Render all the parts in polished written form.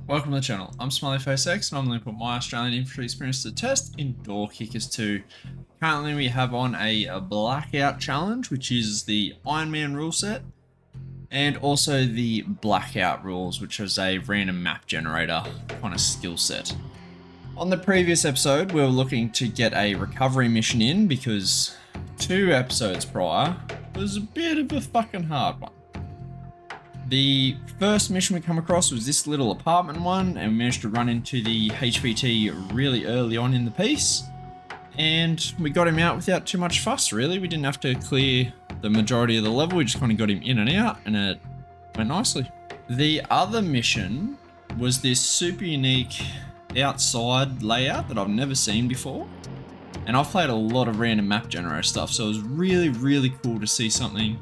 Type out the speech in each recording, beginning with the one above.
Welcome to the channel. I'm SmileyFaceX and I'm going to put my Australian infantry experience to the test in Door Kickers 2. Currently we have on a Blackout challenge, which is the Iron Man rule set, and also the Blackout rules, which is a random map generator kind of skill set. On the previous episode we were looking to get a recovery mission in because 2 episodes prior was a bit of a fucking hard one. The first mission we come across was this little apartment one, and we managed to run into the HVT really early on in the piece, and we got him out without too much fuss really. We didn't have to clear the majority of the level, we just kind of got him in and out, and it went nicely. The other mission was this super unique outside layout that I've never seen before, and I've played a lot of random map generator stuff, so it was really cool to see something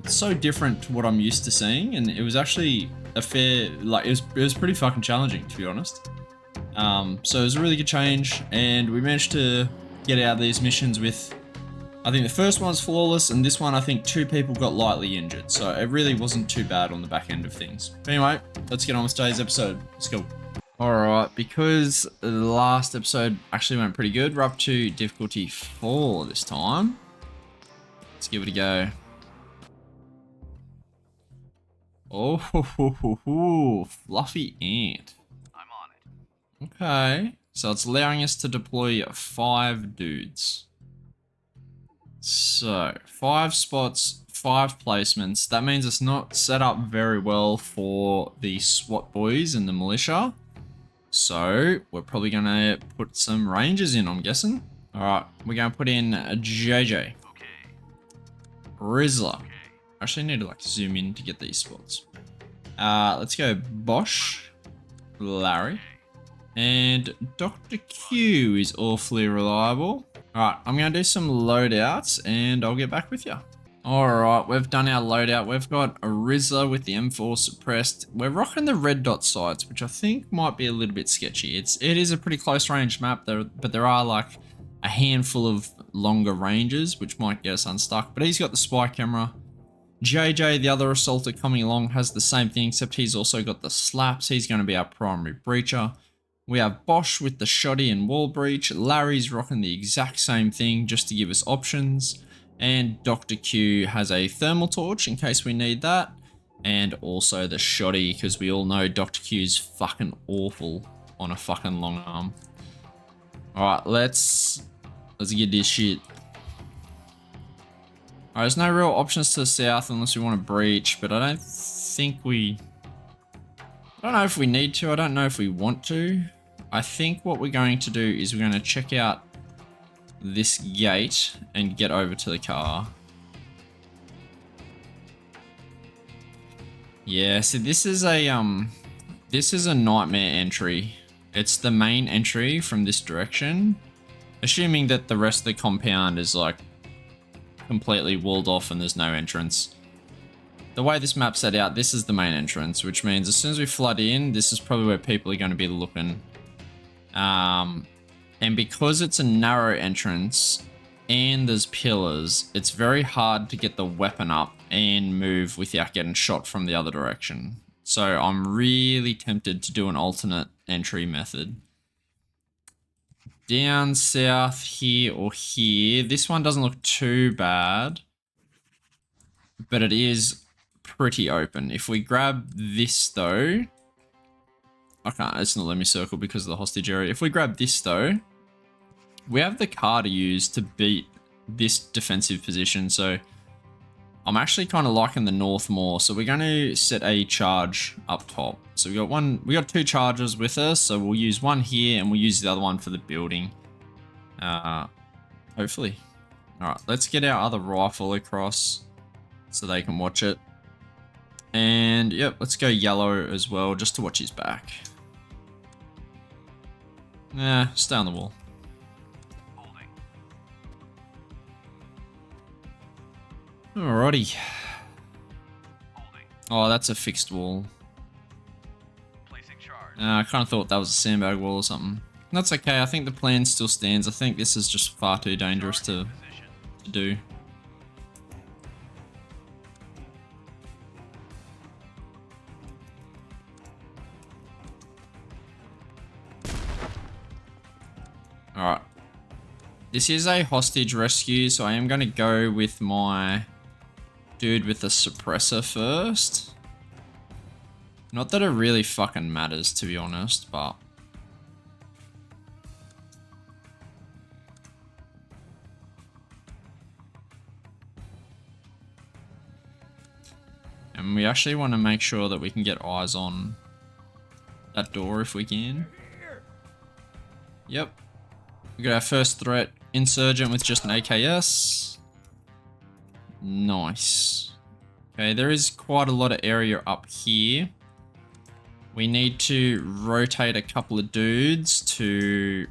so different to what I'm used to seeing, and it was actually a fair, it was pretty fucking challenging, to be honest. So it was a really good change, and we managed to get out of these missions with, I think the first one was flawless, and this one I think 2 people got lightly injured, so it really wasn't too bad on the back end of things. But anyway, let's get on with today's episode. Let's go. Alright, because the last episode actually went pretty good, we're up to difficulty 4 this time. Let's give it a go. Oh, fluffy ant. I'm on it. Okay, so it's allowing us to deploy 5 dudes. So, 5 spots, 5 placements. That means it's not set up very well for the SWAT boys and the militia. So, we're probably going to put some rangers in, I'm guessing. Alright, we're going to put in a JJ. Okay. Rizzler. Okay. Actually, I need to zoom in to get these spots. Let's go Bosch, Larry, and Dr. Q is awfully reliable. Alright, I'm going to do some loadouts and I'll get back with you. Alright, we've done our loadout. We've got a Rizzler with the M4 suppressed. We're rocking the red dot sights, which I think might be a little bit sketchy. It is a pretty close range map, but there are like a handful of longer ranges, which might get us unstuck. But he's got the spy camera. JJ, the other assaulter coming along, has the same thing, except he's also got the slaps. He's going to be our primary breacher. We have Bosch with the shoddy and wall breach. Larry's rocking the exact same thing just to give us options. And Dr. Q has a thermal torch in case we need that. And also the shoddy, because we all know Dr. Q's fucking awful on a fucking long arm. Alright, let's get this shit. Alright, there's no real options to the south unless we want to breach, but I don't know if we need to, I don't know if we want to. I think what we're going to do is we're going to check out this gate and get over to the car. Yeah, so this is a nightmare entry. It's the main entry from this direction, assuming that the rest of the compound is like completely walled off and there's no entrance. The way this map's set out, this is the main entrance, which means as soon as we flood in, this is probably where people are going to be looking. And because it's a narrow entrance and there's pillars, it's very hard to get the weapon up and move without getting shot from the other direction. So I'm really tempted to do an alternate entry method. Down south here or here. This one doesn't look too bad, but it is pretty open. If we grab this though, okay, it's not letting me circle because of the hostage area. If we grab this though, we have the car to use to beat this defensive position. So I'm actually kind of liking the north more. So we're going to set a charge up top. So we got 2 charges with us. So we'll use one here and we'll use the other one for the building. Hopefully. All right, let's get our other rifle across so they can watch it. And yep, let's go yellow as well, just to watch his back. Nah, stay on the wall. Holding. Alrighty. Holding. Oh, that's a fixed wall. Placing charge. I kind of thought that was a sandbag wall or something. That's okay, I think the plan still stands. I think this is just far too dangerous to do. Alright. This is a hostage rescue, so I am going to go with my dude with the suppressor first. Not that it really fucking matters, to be honest, but... And we actually want to make sure that we can get eyes on that door if we can. Yep. We got our first threat, insurgent with just an AKS. Nice. Okay, there is quite a lot of area up here. We need to rotate a couple of dudes to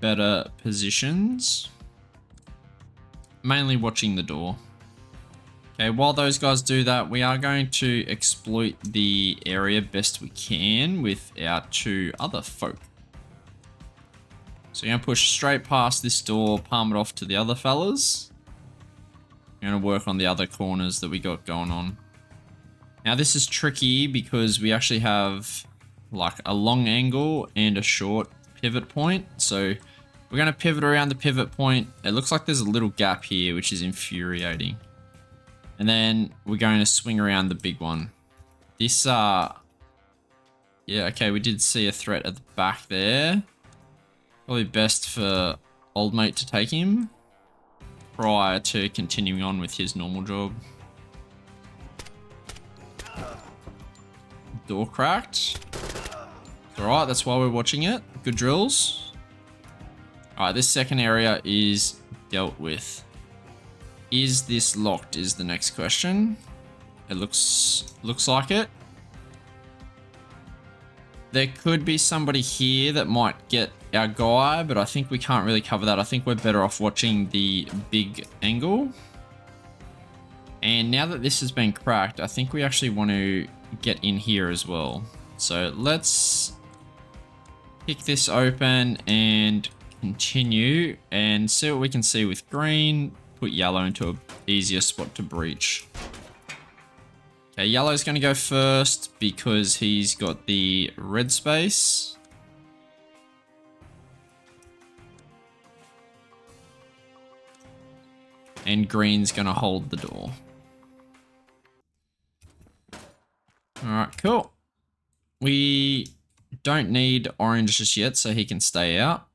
better positions. Mainly watching the door. Okay, while those guys do that, we are going to exploit the area best we can with our two other folk. So you're gonna push straight past this door, palm it off to the other fellas. We're gonna work on the other corners that we got going on. Now this is tricky because we actually have like a long angle and a short pivot point. So we're gonna pivot around the pivot point. It looks like there's a little gap here, which is infuriating. And then we're going to swing around the big one. This, yeah, okay, we did see a threat at the back there. Probably best for old mate to take him prior to continuing on with his normal job. Door cracked. It's alright, that's why we're watching it. Good drills. Alright, this second area is dealt with. Is this locked is the next question. It looks like it. There could be somebody here that might get our guy, but I think we can't really cover that. I think we're better off watching the big angle. And now that this has been cracked, I think we actually want to get in here as well. So let's kick this open and continue and see what we can see with green. Put yellow into an easier spot to breach. Okay, yellow's going to go first because he's got the red space. And green's going to hold the door. Alright, cool. We don't need orange just yet, so he can stay out.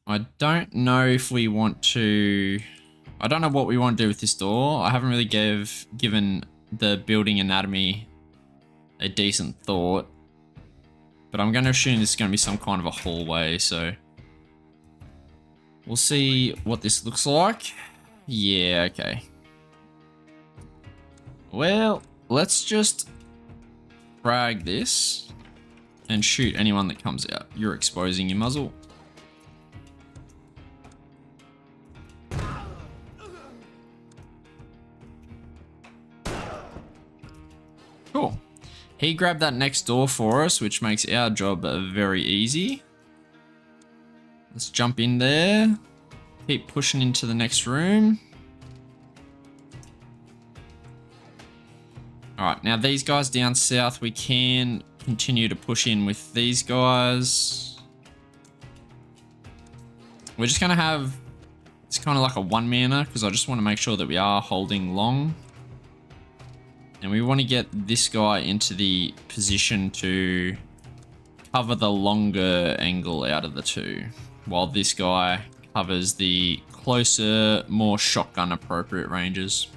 I don't know if we want to... I don't know what we want to do with this door. I haven't really given the building anatomy a decent thought. But I'm going to assume this is going to be some kind of a hallway, so... We'll see what this looks like. Yeah, okay. Well, let's just frag this and shoot anyone that comes out. You're exposing your muzzle. Cool. He grabbed that next door for us, which makes our job very easy. Let's jump in there. Keep pushing into the next room. Alright, now these guys down south, we can continue to push in with these guys. We're just going to have... It's kind of like a one-manner, because I just want to make sure that we are holding long. And we want to get this guy into the position to cover the longer angle out of the two, while this guy covers the closer, more shotgun appropriate ranges.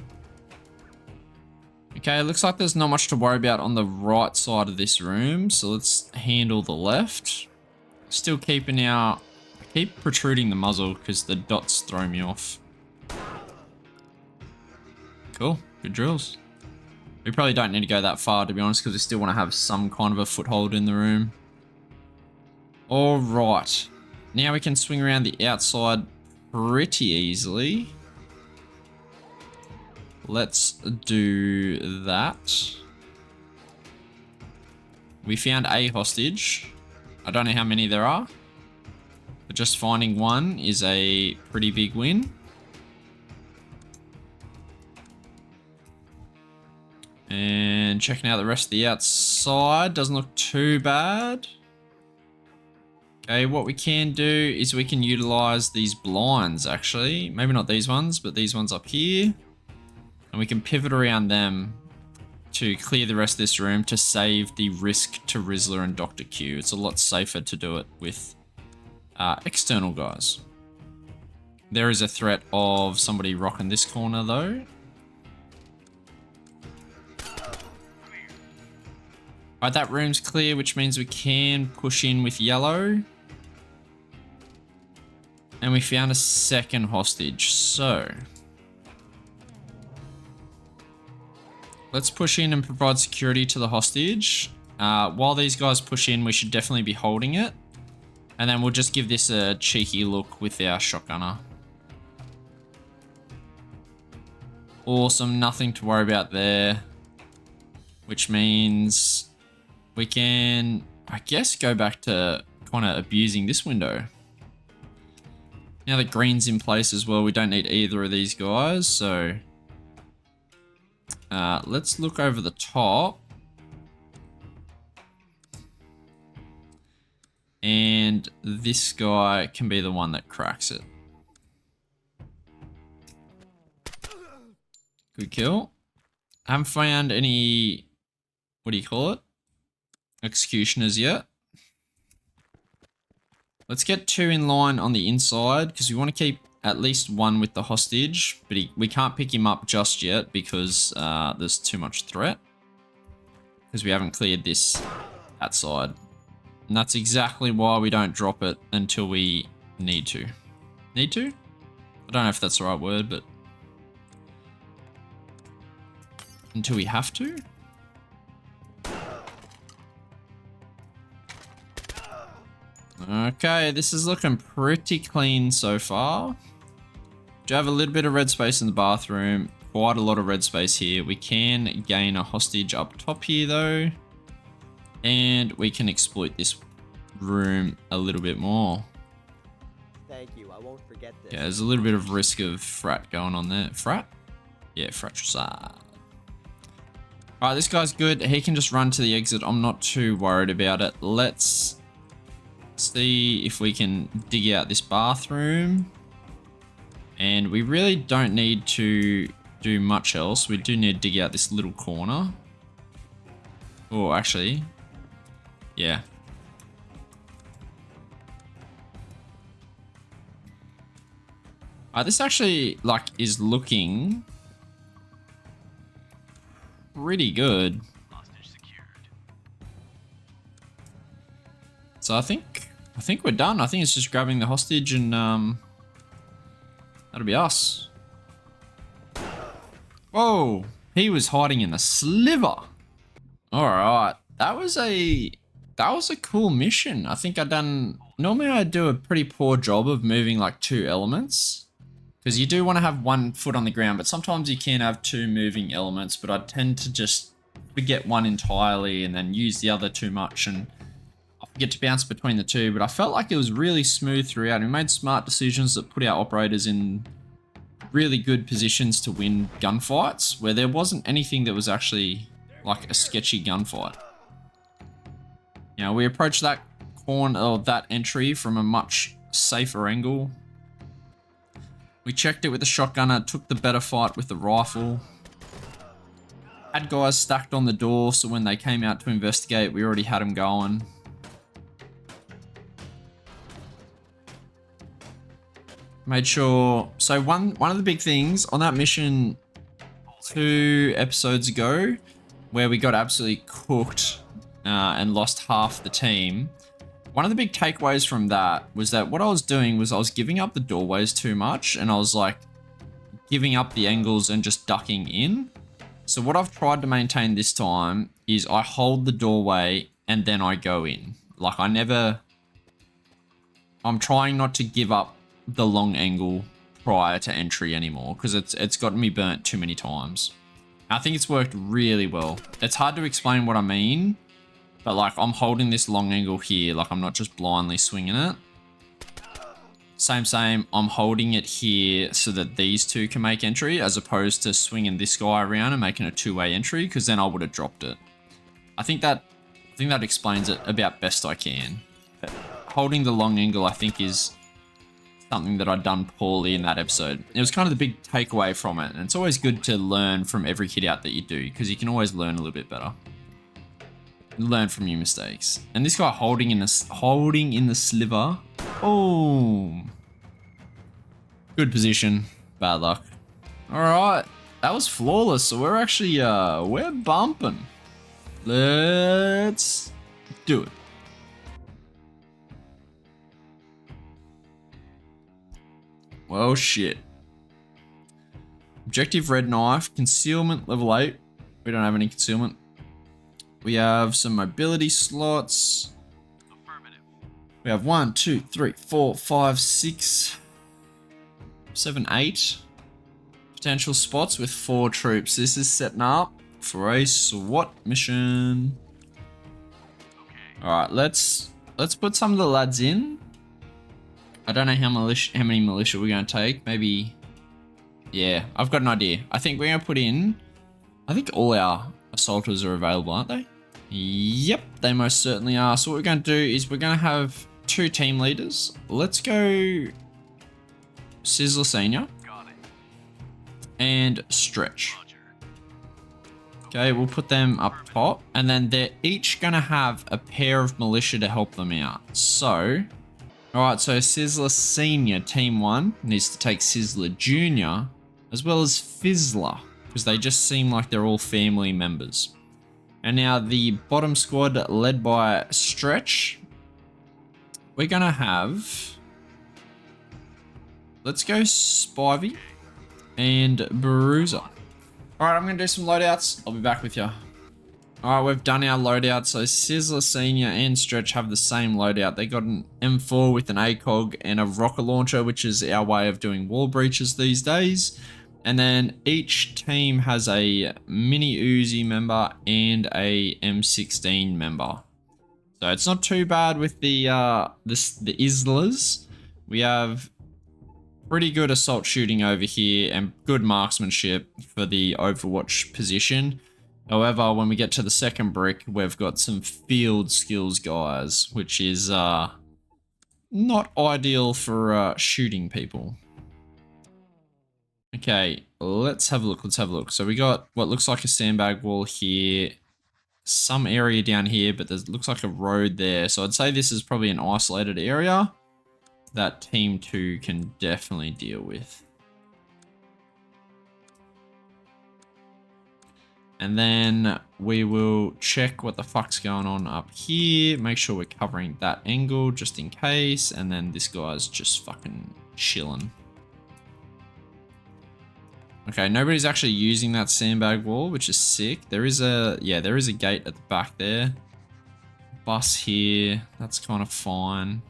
Okay, it looks like there's not much to worry about on the right side of this room, so let's handle the left. Still keeping our... I keep protruding the muzzle because the dots throw me off. Cool, good drills. We probably don't need to go that far, to be honest, because we still want to have some kind of a foothold in the room. Alright. Now we can swing around the outside pretty easily. Let's do that. We found a hostage. I don't know how many there are, but just finding one is a pretty big win. And checking out the rest of the outside. Doesn't look too bad. Okay, what we can do is we can utilize these blinds actually. Maybe not these ones, but these ones up here. And we can pivot around them to clear the rest of this room to save the risk to Rizzler and Dr. Q. It's a lot safer to do it with external guys. There is a threat of somebody rocking this corner though. Alright, that room's clear, which means we can push in with yellow. And we found a second hostage, so let's push in and provide security to the hostage. While these guys push in, we should definitely be holding it. And then we'll just give this a cheeky look with our shotgunner. Awesome, nothing to worry about there. Which means we can, I guess, go back to kind of abusing this window. Now that green's in place as well, we don't need either of these guys, so let's look over the top. And this guy can be the one that cracks it. Good kill. I haven't found any, what do you call it? Executioners yet. Let's get 2 in line on the inside because we want to keep at least 1 with the hostage, but we can't pick him up just yet because there's too much threat because we haven't cleared that side. And that's exactly why we don't drop it until we need to. Need to? I don't know if that's the right word, but until we have to. Okay, this is looking pretty clean so far. Do have a little bit of red space in the bathroom. Quite a lot of red space here. We can gain a hostage up top here though. And we can exploit this room a little bit more. Thank you, I won't forget this. Yeah, there's a little bit of risk of frat going on there. Frat? Yeah, fratricide. Alright, this guy's good. He can just run to the exit. I'm not too worried about it. Let's see if we can dig out this bathroom. And we really don't need to do much else. We do need to dig out this little corner. Oh, actually, yeah. This actually is looking pretty good. Hostage secured. So I think we're done. I think it's just grabbing the hostage and that'll be us. Whoa, he was hiding in the sliver. All right, that was a cool mission. I think normally I do a pretty poor job of moving like 2 elements because you do want to have 1 foot on the ground, but sometimes you can have 2 moving elements, but I tend to just forget one entirely and then use the other too much and I forget to bounce between the 2, but I felt like it was really smooth throughout. We made smart decisions that put our operators in really good positions to win gunfights where there wasn't anything that was actually like a sketchy gunfight. You know, we approached that corner or that entry from a much safer angle. We checked it with the shotgunner, took the better fight with the rifle. Had guys stacked on the door, so when they came out to investigate, we already had them going. Made sure, so one of the big things on that mission 2 episodes ago, where we got absolutely cooked and lost half the team. One of the big takeaways from that was that what I was doing was I was giving up the doorways too much and I was like giving up the angles and just ducking in. So what I've tried to maintain this time is I hold the doorway and then I go in. Like I'm trying not to give up the long angle prior to entry anymore because it's gotten me burnt too many times. I think it's worked really well. It's hard to explain what I mean, but like I'm holding this long angle here, like I'm not just blindly swinging it. Same, I'm holding it here so that these 2 can make entry as opposed to swinging this guy around and making a 2-way entry because then I would have dropped it. I think that explains it about best I can. holding the long angle, I think, is something that I'd done poorly in that episode. It was kind of the big takeaway from it, and it's always good to learn from every hit out that you do, because you can always learn a little bit better. Learn from your mistakes. And this guy holding in the sliver. Oh, good position. Bad luck. All right, that was flawless. So we're actually we're bumping. Let's do it. Well, shit. Objective red knife, concealment level 8. We don't have any concealment. We have some mobility slots. Affirmative. We have 1, 2, 3, 4, 5, 6, 7, 8 potential spots with 4 troops. This is setting up for a SWAT mission. Okay. All right, let's put some of the lads in. I don't know how many militia we're going to take. Maybe, yeah, I've got an idea. I think we're going to put in, I think all our assaulters are available, aren't they? Yep, they most certainly are. So what we're going to do is we're going to have 2 team leaders. Let's go Sizzler Senior Got it. and Stretch. Roger. Okay, we'll put them up top, and then they're each going to have a pair of militia to help them out. So, all right, so Sizzler Senior, Team 1, needs to take Sizzler Junior, as well as Fizzler, because they just seem like they're all family members. And now the bottom squad, led by Stretch, we're going to have, let's go Spivey and Bruiser. All right, I'm going to do some loadouts. I'll be back with you. All right, we've done our loadout. So Sizzler Senior and Stretch have the same loadout. They got an M4 with an ACOG and a rocket launcher, which is our way of doing wall breaches these days. And then each team has a mini Uzi member and a M16 member. So it's not too bad with the Islers. We have pretty good assault shooting over here and good marksmanship for the Overwatch position. However, when we get to the second brick, we've got some field skills guys, which is not ideal for shooting people. Okay, let's have a look. So we got what looks like a sandbag wall here, some area down here, but there looks like a road there. So I'd say this is probably an isolated area that Team 2 can definitely deal with. And then we will check what the fuck's going on up here. Make sure we're covering that angle just in case. And then this guy's just fucking chilling. Okay, nobody's actually using that sandbag wall, which is sick. There is a gate at the back there. Bus here, that's kind of fine.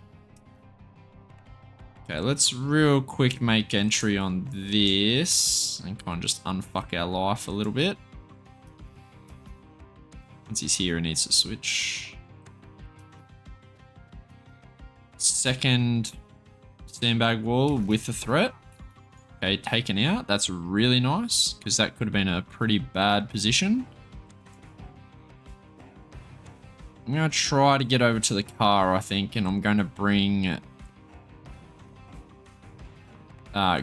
Okay, let's real quick make entry on this and kind of just unfuck our life a little bit. Once he's here, he needs to switch. Second sandbag wall with a threat. Okay, taken out. That's really nice, because that could have been a pretty bad position. I'm going to try to get over to the car, I think, and I'm going to bring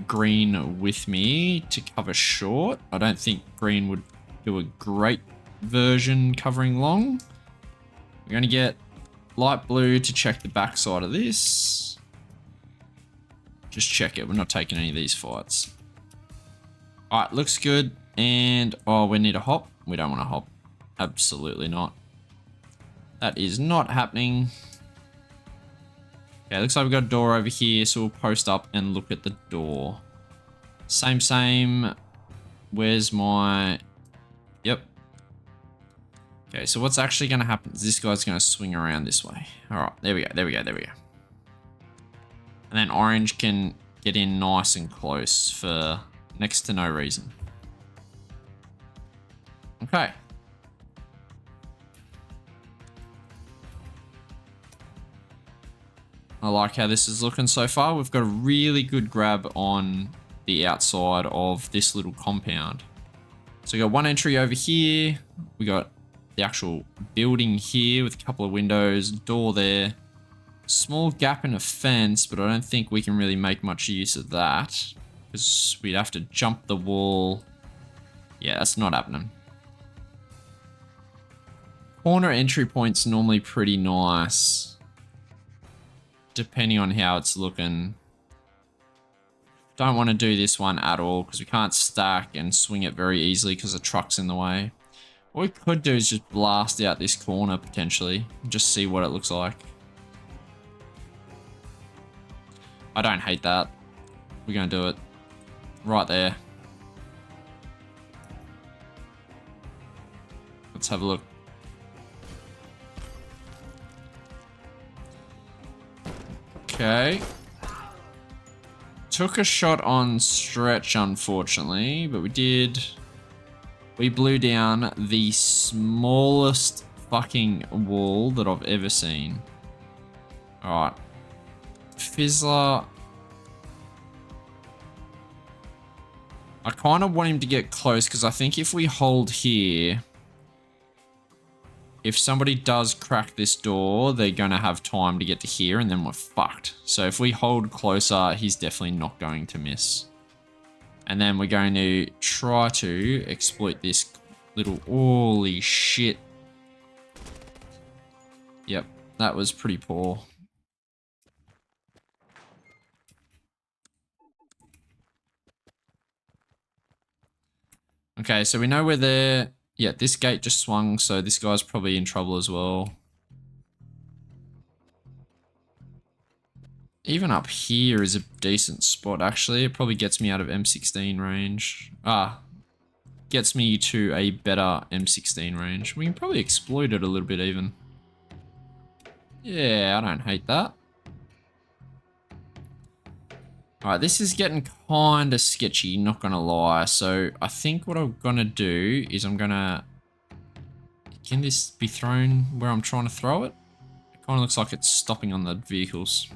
Green with me to cover short. I don't think Green would do a great version covering long. We're going to get light blue to check the backside of this. Just check it. We're not taking any of these fights. All right, looks good. And, oh, we need a hop. We don't want to hop. Absolutely not. That is not happening. Okay, looks like we've got a door over here, so we'll post up and look at the door. Same. Where's my... Yep. Okay, so what's actually going to happen is this guy's going to swing around this way. All right, there we go. And then orange can get in nice and close for next to no reason. Okay. I like how this is looking so far. We've got a really good grab on the outside of this little compound. So we got one entry over here. We got the actual building here with a couple of windows, door there. small gap in a fence, but I don't think we can really make much use of that because we'd have to jump the wall. Yeah, that's not happening. Corner entry point's normally pretty nice, depending on how it's looking. Don't want to do this one at all because we can't stack and swing it very easily because the truck's in the way. What we could do is just blast out this corner potentially, and just see what it looks like. I don't hate that. We're going to do it right there. Let's have a look. Okay. Took a shot on stretch, unfortunately, but we blew down the smallest fucking wall that I've ever seen. Alright. Fizzler. I kind of want him to get close because I think if we hold here, if somebody does crack this door, they're going to have time to get to here and then we're fucked. So if we hold closer, he's definitely not going to miss. And then we're going to try to exploit this little... Holy shit. Yep, that was pretty poor. Okay, so we know we're there. Yeah, this gate just swung, so this guy's probably in trouble as well. Even up here is a decent spot, actually. It probably gets me out of M16 range. Gets me to a better M16 range. We can probably exploit it a little bit even. Yeah, I don't hate that. Alright, this is getting kind of sketchy, not gonna lie. So I think what I'm gonna do is I'm gonna... Can this be thrown where I'm trying to throw it? It kind of looks like it's stopping on the vehicles.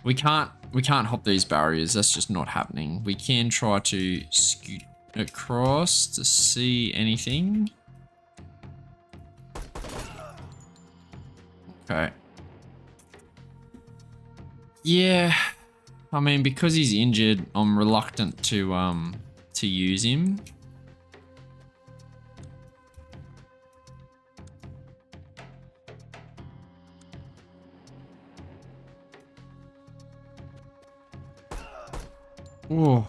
We can't hop these barriers. That's just not happening. We can try to scoot across to see anything. Okay. Yeah. I mean, because he's injured, I'm reluctant to use him. Whoa.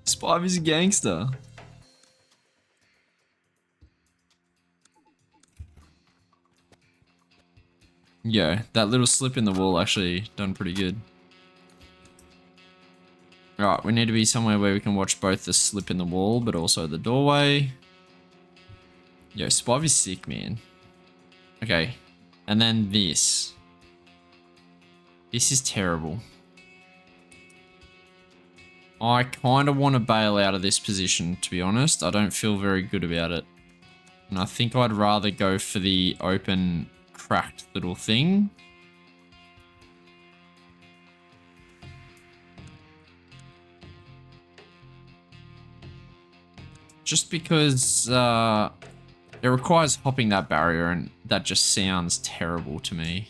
Spivey's a gangster. Yeah, that little slip in the wall actually done pretty good. Alright, we need to be somewhere where we can watch both the slip in the wall, but also the doorway. Yo, Spivey's sick, man. Okay, and then this. This is terrible. I kind of want to bail out of this position, to be honest. I don't feel very good about it. And I think I'd rather go for the open... cracked little thing. Just because it requires hopping that barrier and that just sounds terrible to me.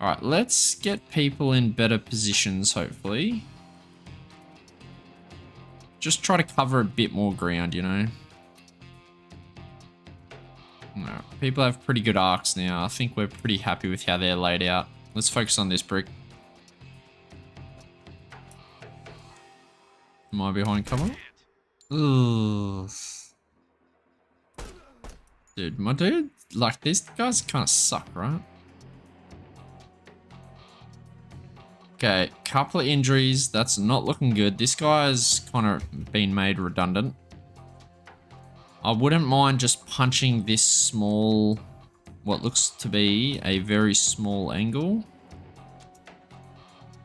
Alright, let's get people in better positions, hopefully. Just try to cover a bit more ground, you know. No, people have pretty good arcs now. I think we're pretty happy with how they're laid out. Let's focus on this brick. Am I behind cover? Ugh. Dude, my dude, like these guys kind of suck, right? Okay, couple of injuries. That's not looking good. This guy's kind of been made redundant. I wouldn't mind just punching this small, what looks to be a very small angle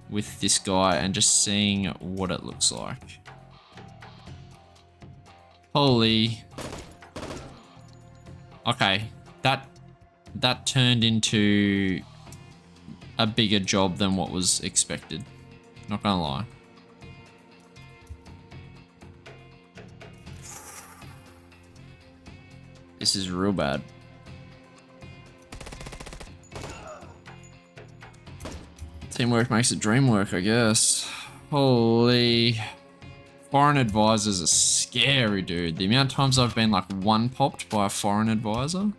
with this guy and just seeing what it looks like. Holy. Okay, that turned into a bigger job than what was expected. Not gonna lie. This is real bad. Teamwork makes the dream work, I guess. Holy. Foreign advisors are scary, dude. The amount of times I've been like one popped by a foreign advisor.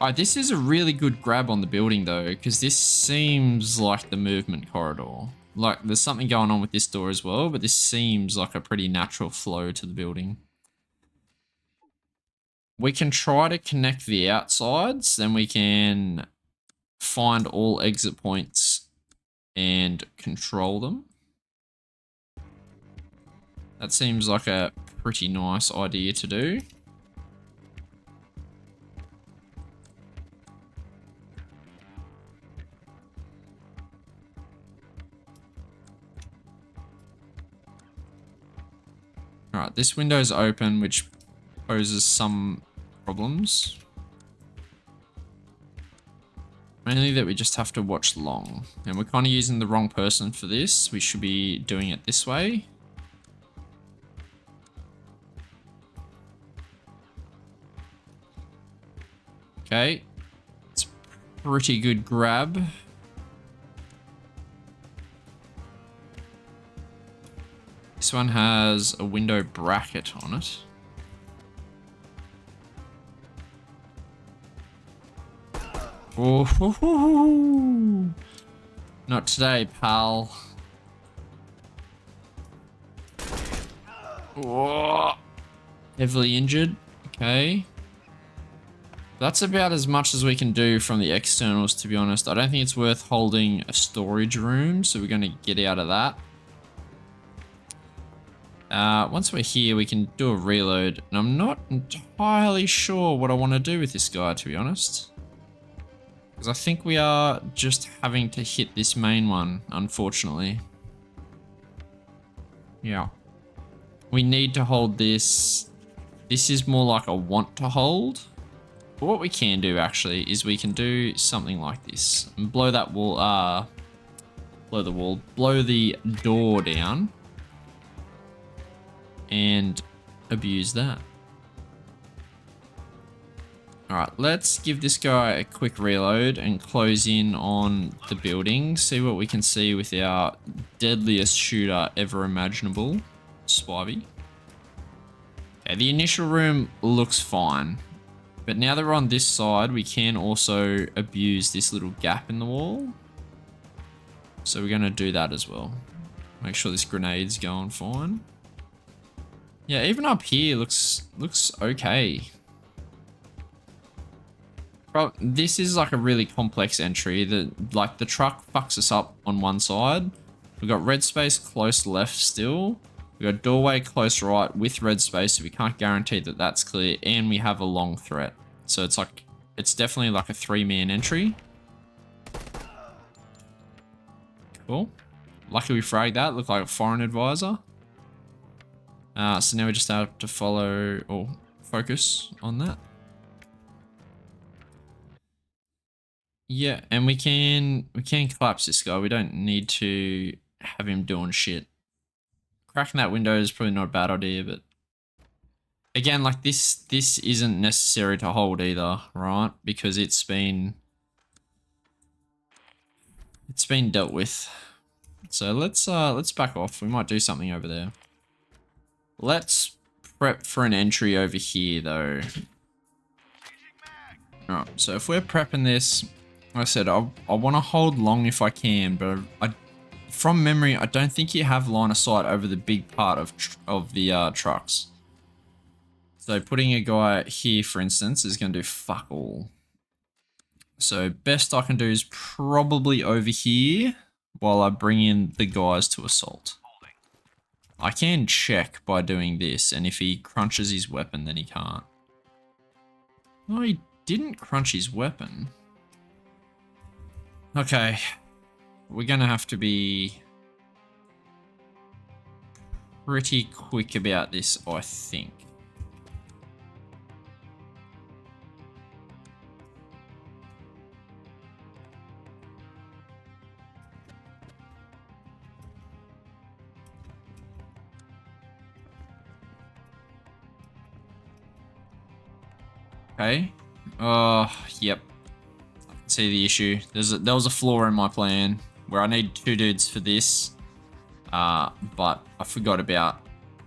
Alright, this is a really good grab on the building though, because this seems like the movement corridor. Like, there's something going on with this door as well, but this seems like a pretty natural flow to the building. We can try to connect the outsides, then we can find all exit points and control them. That seems like a pretty nice idea to do. Alright, this window's open, which poses some problems. Mainly that we just have to watch long. And we're kind of using the wrong person for this. We should be doing it this way. Okay. It's a pretty good grab. This one has a window bracket on it. Oh, ho, ho, ho. Not today, pal. Oh, heavily injured. Okay. That's about as much as we can do from the externals, to be honest. I don't think it's worth holding a storage room, so we're going to get out of that. Once we're here, we can do a reload, and I'm not entirely sure what I want to do with this guy, to be honest. Because I think we are just having to hit this main one, unfortunately. Yeah. We need to hold this. This is more like a want to hold. But what we can do, actually, is we can do something like this. And blow that wall, blow the door down. And abuse that. Alright, let's give this guy a quick reload and close in on the building. See what we can see with our deadliest shooter ever imaginable, Spivey. Okay, the initial room looks fine. But now that we're on this side, we can also abuse this little gap in the wall. So we're going to do that as well. Make sure this grenade's going fine. Yeah, even up here looks okay. Bro, this is like a really complex entry. Like the truck fucks us up on one side. We've got red space close left still. We've got doorway close right with red space, so we can't guarantee that that's clear. And we have a long threat. So it's like, it's definitely like a 3-man entry. Cool. Lucky we fragged that. Looked like a foreign advisor. So now we just have to follow or focus on that. Yeah, and we can collapse this guy. We don't need to have him doing shit. Cracking that window is probably not a bad idea, but again, like this isn't necessary to hold either, right? Because it's been dealt with. So let's back off. We might do something over there. Let's prep for an entry over here, though. Alright, so if we're prepping this, like I said, I want to hold long if I can, but from memory, I don't think you have line of sight over the big part of the trucks. So putting a guy here, for instance, is going to do fuck all. So best I can do is probably over here while I bring in the guys to assault. I can check by doing this, and if he crunches his weapon, then he can't. No, he didn't crunch his weapon. Okay. We're gonna have to be pretty quick about this, I think. Okay. Yep. I can see the issue. There was a flaw in my plan where I need 2 dudes for this. But I forgot about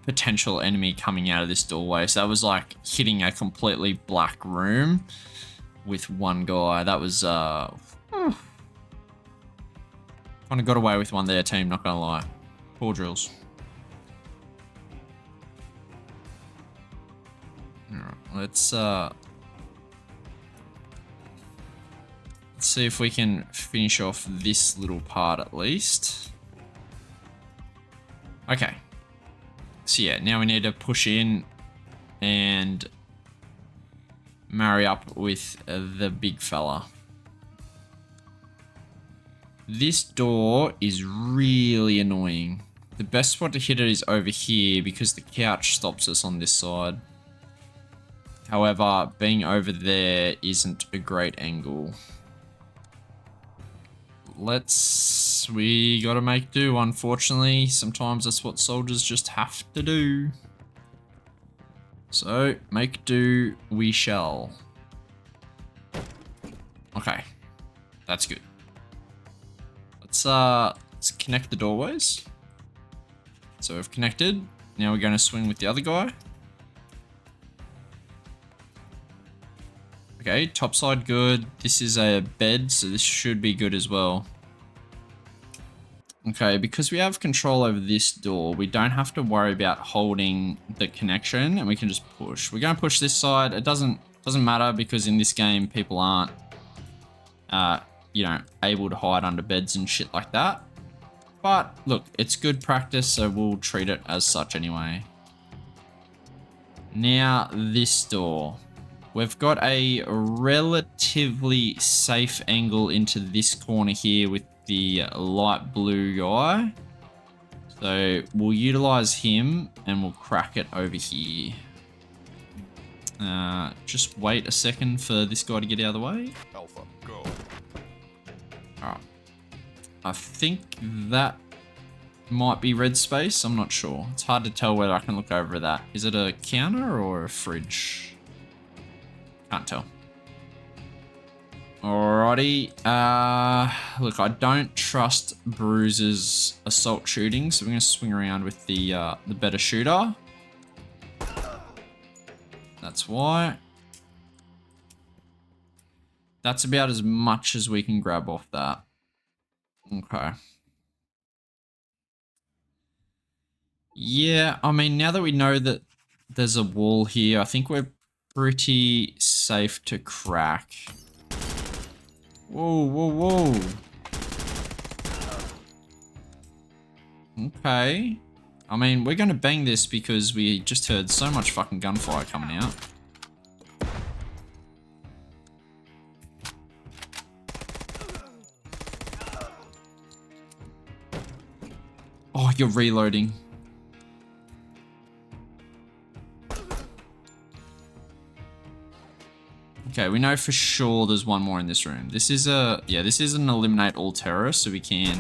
potential enemy coming out of this doorway. So that was like hitting a completely black room with 1 guy. That was, kind of got away with one there, team, not gonna lie. Poor drills. Alright, let's see if we can finish off this little part at least. Okay. So yeah, now we need to push in and marry up with the big fella. This door is really annoying. The best spot to hit it is over here because the couch stops us on this side. However, being over there isn't a great angle. We gotta make do, unfortunately. Sometimes that's what soldiers just have to do. So, make do we shall. Okay. That's good. Let's connect the doorways. So we've connected. Now we're gonna swing with the other guy. Okay, top side good. This is a bed, so this should be good as well. Okay, because we have control over this door, we don't have to worry about holding the connection, and we can just push. We're going to push this side. It doesn't matter because in this game, people aren't, you know, able to hide under beds and shit like that. But look, it's good practice, so we'll treat it as such anyway. Now, this door. We've got a relatively safe angle into this corner here with the light blue guy. So we'll utilize him and we'll crack it over here. Just wait a second for this guy to get out of the way. Alpha, go. Alright. I think that might be red space. I'm not sure. It's hard to tell whether I can look over that. Is it a counter or a fridge? Can't tell. Alrighty. Look, I don't trust Bruiser's assault shooting, so we're gonna swing around with the better shooter. That's why. That's about as much as we can grab off that. Okay. Yeah, I mean, now that we know that there's a wall here, I think we're pretty safe to crack. Whoa, whoa, whoa. Okay. I mean, we're going to bang this because we just heard so much fucking gunfire coming out. Oh, you're reloading. Okay, we know for sure there's one more in this room. This is a, yeah, this is an eliminate all terrorists, so we can.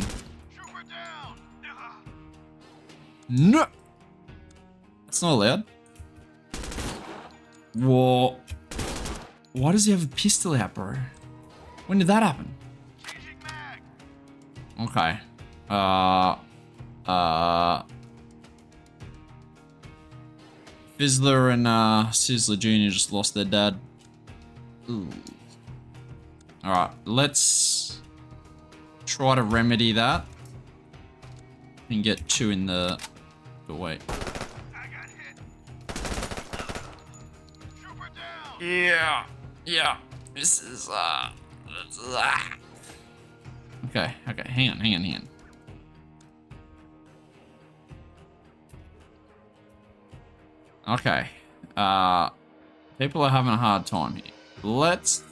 No! That's not allowed. Whoa. Why does he have a pistol out, bro? When did that happen? Okay. Fizzler and Sizzler Jr. just lost their dad. Ooh. Alright, let's try to remedy that and get 2 in the doorway. Yeah, yeah. This is okay, hang on. Okay. People are having a hard time here. Let's...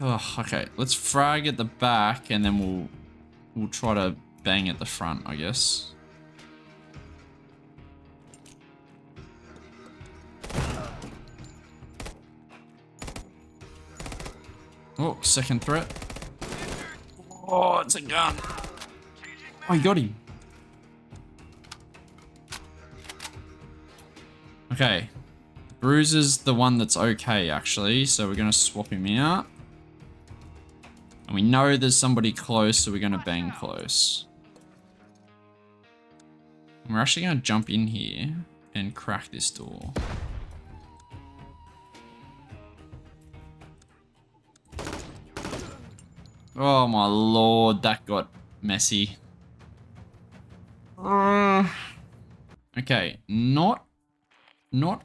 Oh, okay, let's frag at the back and then we'll try to bang at the front, I guess. Oh, second threat. Oh, it's a gun. Oh, you got him. Okay. Bruiser's the one that's okay, actually, so we're gonna swap him out. And we know there's somebody close, so we're gonna bang close. And we're actually gonna jump in here and crack this door. Oh my lord, that got messy. Okay, not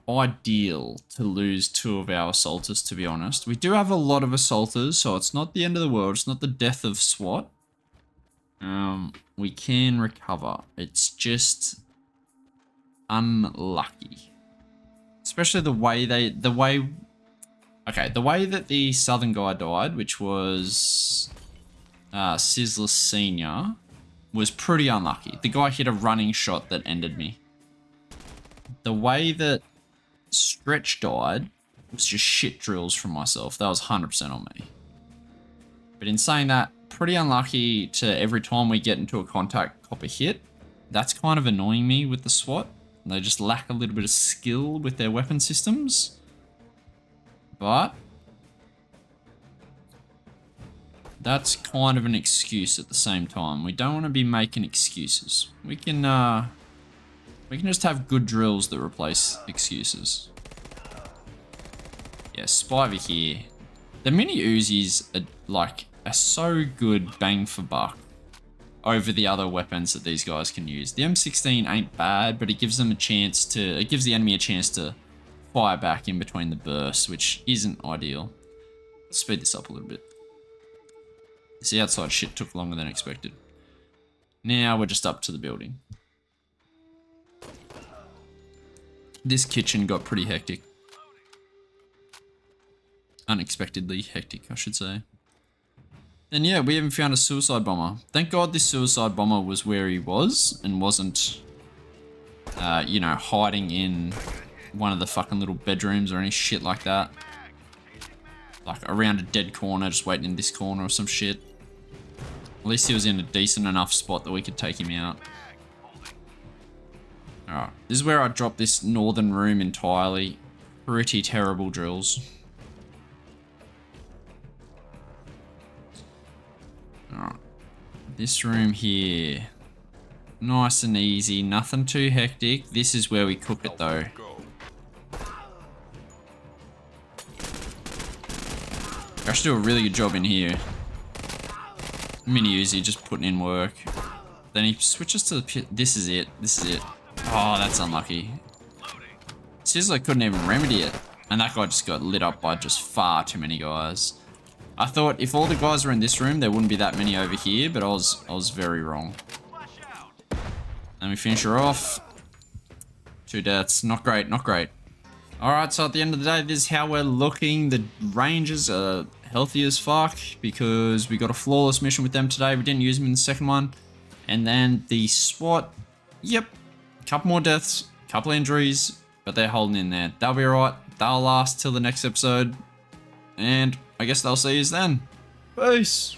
ideal to lose 2 of our assaulters, to be honest. We do have a lot of assaulters, so it's not the end of the world. It's not the death of SWAT. We can recover. It's just unlucky. Especially the way the way that the southern guy died, which was Sizzler Senior, was pretty unlucky. The guy hit a running shot that ended me. The way that Stretch died was just shit drills from myself. That was 100% on me. But in saying that, pretty unlucky to every time we get into a contact cop a hit. That's kind of annoying me with the SWAT. They just lack a little bit of skill with their weapon systems. But that's kind of an excuse at the same time. We don't want to be making excuses. We can just have good drills that replace excuses. Yeah, Spivey here. The mini Uzis are so good bang for buck over the other weapons that these guys can use. The M16 ain't bad, but it gives them a chance to, it gives the enemy a chance to fire back in between the bursts, which isn't ideal. Let's speed this up a little bit. This outside shit took longer than expected. Now we're just up to the building. This kitchen got pretty hectic. Unexpectedly hectic, I should say. And yeah, we even found a suicide bomber. Thank God this suicide bomber was where he was and wasn't, you know, hiding in one of the fucking little bedrooms or any shit like that. Like around a dead corner, just waiting in this corner or some shit. At least he was in a decent enough spot that we could take him out. Alright, this is where I dropped this northern room entirely. Pretty terrible drills. Alright, this room here. Nice and easy, nothing too hectic. This is where we cook it though. I should do a really good job in here. Mini Uzi just putting in work. Then he switches to the pit. This is it. This is it. Oh, that's unlucky. Sizzler couldn't even remedy it. And that guy just got lit up by just far too many guys. I thought if all the guys were in this room, there wouldn't be that many over here, but I was very wrong. And we finish her off. 2 deaths. Not great, not great. Alright, so at the end of the day, this is how we're looking. The Rangers are healthy as fuck because we got a flawless mission with them today. We didn't use them in the second one. And then the SWAT, yep, a couple more deaths, a couple injuries, but they're holding in there. They'll be alright. They'll last till the next episode. And I guess they'll see you then. Peace.